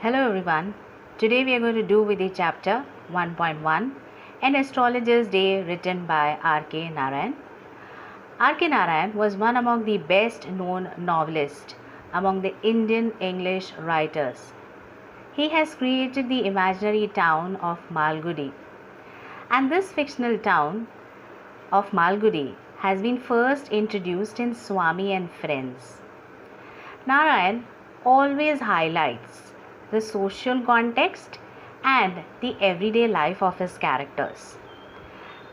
Hello everyone. Today we are going to do with the chapter 1.1 An Astrologer's Day written by R.K. Narayan. R.K. Narayan was one among the best known novelists among the Indian English writers. He has created the imaginary town of Malgudi, and this fictional town of Malgudi has been first introduced in Swami and Friends. Narayan always highlights the social context and the everyday life of his characters.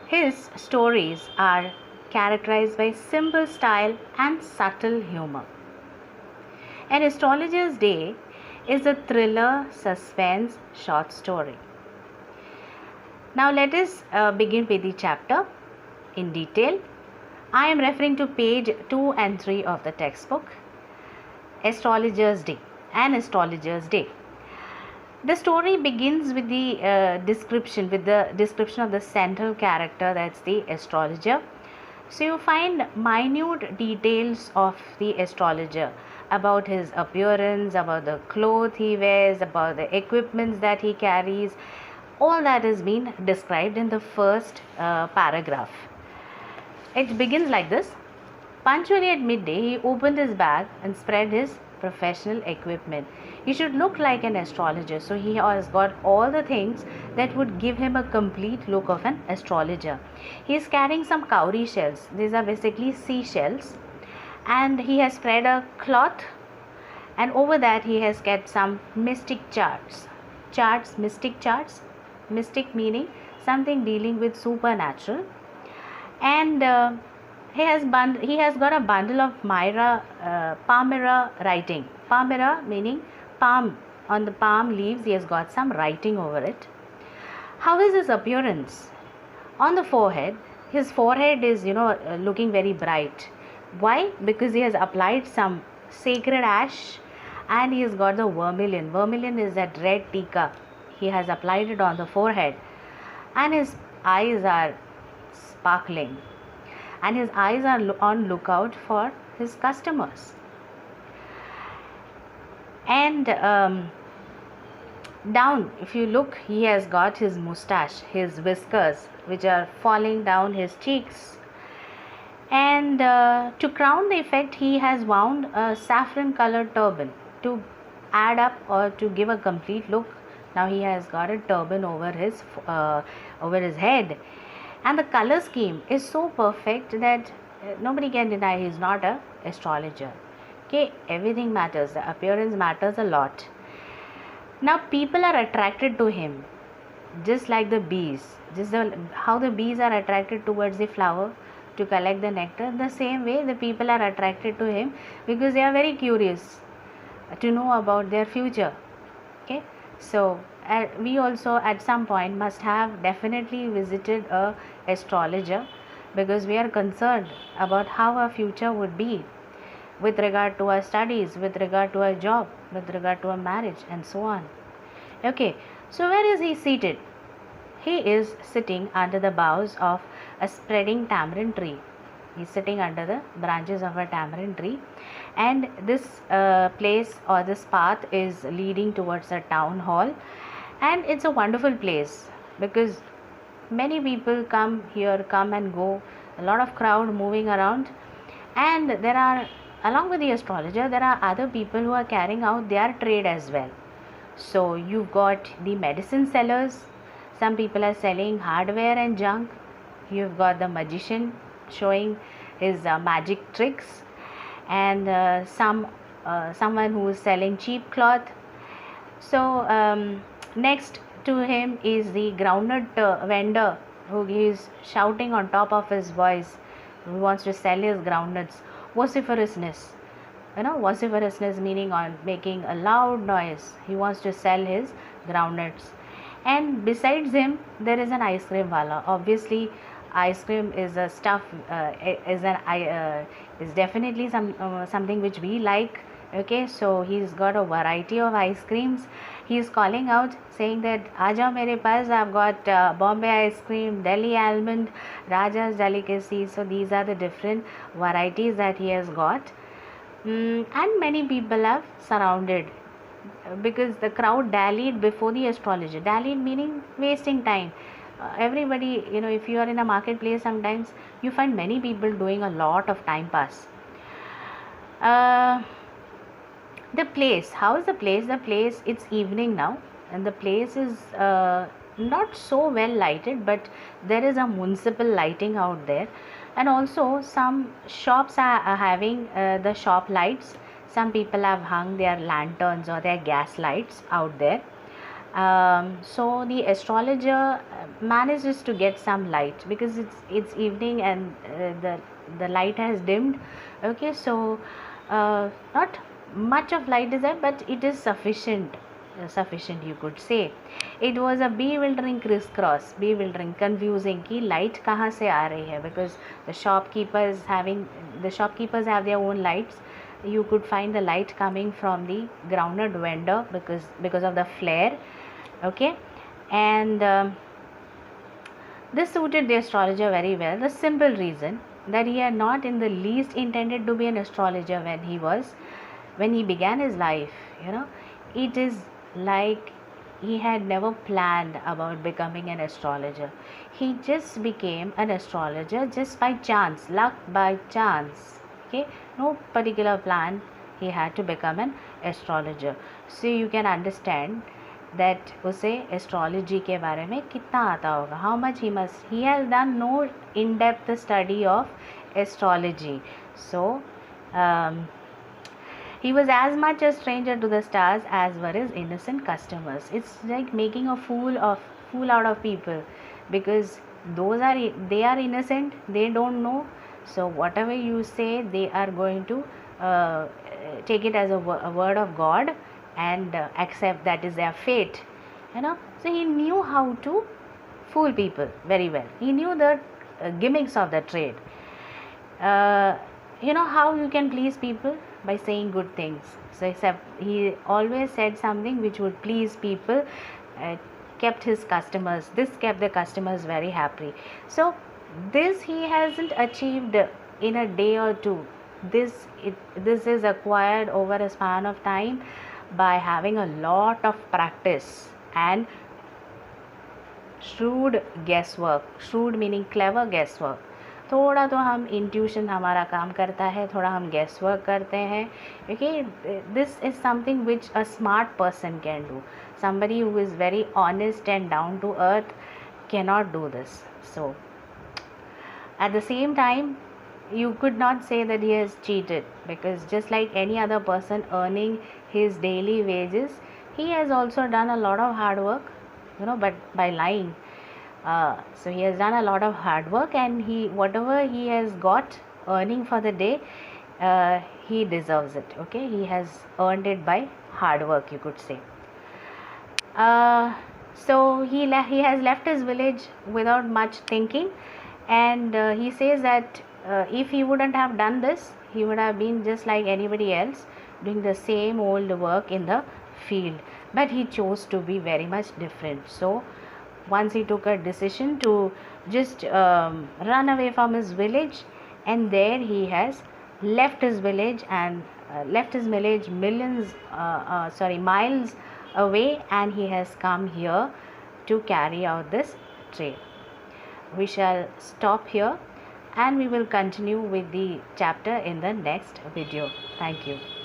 His stories are characterized by simple style and subtle humor. An Astrologer's Day is a thriller suspense short story. Now let us begin with the chapter in detail. I am referring to page 2 and 3 of the textbook. Astrologer's Day. An Astrologer's Day. The story begins with the description of the central character, that's the astrologer. So you find minute details of the astrologer, about his appearance, about the clothes he wears, about the equipments that he carries. All that is being described in the first paragraph. It begins like this. Punctually at midday, he opened his bag and spread his professional equipment. He should look like an astrologer, so he has got all the things that would give him a complete look of an astrologer. He is carrying some cowrie shells. These are basically seashells, and he has spread a cloth, and over that he has kept some mystic charts. Mystic meaning something dealing with supernatural, and he has got a bundle of Palmyra writing. Palmyra meaning palm. On the palm leaves he has got some writing over it. How is his appearance? On the forehead, his forehead is looking very bright. Why? Because he has applied some sacred ash, and he has got the vermilion. Vermilion is that red tika. He has applied it on the forehead, and his eyes are sparkling, and his eyes are on lookout for his customers. And down, if you look, he has got his moustache, his whiskers, which are falling down his cheeks. And to crown the effect, he has wound a saffron colored turban to add up or to give a complete look. Now he has got a turban over his head, and the color scheme is so perfect that nobody can deny he is not an astrologer. Okay, everything matters. The appearance matters a lot. Now people are attracted to him, just like the bees. How the bees are attracted towards the flower to collect the nectar. The same way the people are attracted to him because they are very curious to know about their future. Okay, so we also at some point must have definitely visited a astrologer, because we are concerned about how our future would be with regard to our studies, with regard to our job, with regard to our marriage, and so on. Okay, so where is he seated? He is sitting under the boughs of a spreading tamarind tree. He is sitting under the branches of a tamarind tree, and this place or this path is leading towards a town hall, and it's a wonderful place because many people come and go, a lot of crowd moving around, and there are, along with the astrologer, there are other people who are carrying out their trade as well. So you've got the medicine sellers, some people are selling hardware and junk, you've got the magician showing his magic tricks, and someone who is selling cheap cloth. So next to him is the groundnut vendor who is shouting on top of his voice, who wants to sell his groundnuts. Vociferousness, vociferousness meaning on making a loud noise. He wants to sell his groundnuts. And besides him there is an ice cream wala. Obviously ice cream is a stuff, is definitely something which we like. Okay, so he's got a variety of ice creams. He is calling out saying that Aaja mere paas, I've got Bombay ice cream, Delhi almond, Raja's delicacy. So these are the different varieties that he has got. And many people have surrounded because the crowd dallied before the astrologer. Dallied meaning wasting time. Everybody, if you are in a marketplace, sometimes you find many people doing a lot of time pass. The place, how is the place? The place, it's evening now, and the place is not so well lighted, but there is a municipal lighting out there, and also some shops are having the shop lights. Some people have hung their lanterns or their gas lights out there. So the astrologer manages to get some light because it's evening, and the light has dimmed. Okay, so not much of light is there, but it is sufficient, you could say. It was a bewildering crisscross, bewildering, confusing कि light कहाँ से आ रही है, because the shopkeepers have their own lights. You could find the light coming from the groundnut vendor because of the flare. Okay, and this suited the astrologer very well. The simple reason that he had not in the least intended to be an astrologer when he began his life. It is like he had never planned about becoming an astrologer. He just became an astrologer just by chance, luck by chance. Okay, no particular plan he had to become an astrologer. So you can understand that उसे astrology के बारे में कितना आता होगा. How much he has done no in-depth study of astrology. So he was as much a stranger to the stars as were his innocent customers. It's like making a fool out of people, because they are innocent, they don't know. So whatever you say, they are going to take it as a word of God and accept that is their fate. So he knew how to fool people very well. He knew the gimmicks of the trade. How you can please people? By saying good things. So except he always said something which would please people, kept the customers very happy. So this he hasn't achieved in a day or two. This is acquired over a span of time by having a lot of practice and shrewd guesswork. Shrewd meaning clever guesswork. थोड़ा तो हम intuition हमारा काम करता है, थोड़ा हम guess work करते हैं. Okay, this is something which a smart person can do. Somebody who is very honest and down to earth cannot do this. So at the same time, you could not say that he has cheated, because just like any other person earning his daily wages, he has also done a lot of hard work, but by lying. So he has done a lot of hard work, and whatever he has got earning for the day, he deserves it. Okay, he has earned it by hard work, you could say. So he has left his village without much thinking, and he says that if he wouldn't have done this, he would have been just like anybody else, doing the same old work in the field. But he chose to be very much different. So once he took a decision to just run away from his village, and there he has left his village and miles away, and he has come here to carry out this trade. We shall stop here, and we will continue with the chapter in the next video. Thank you.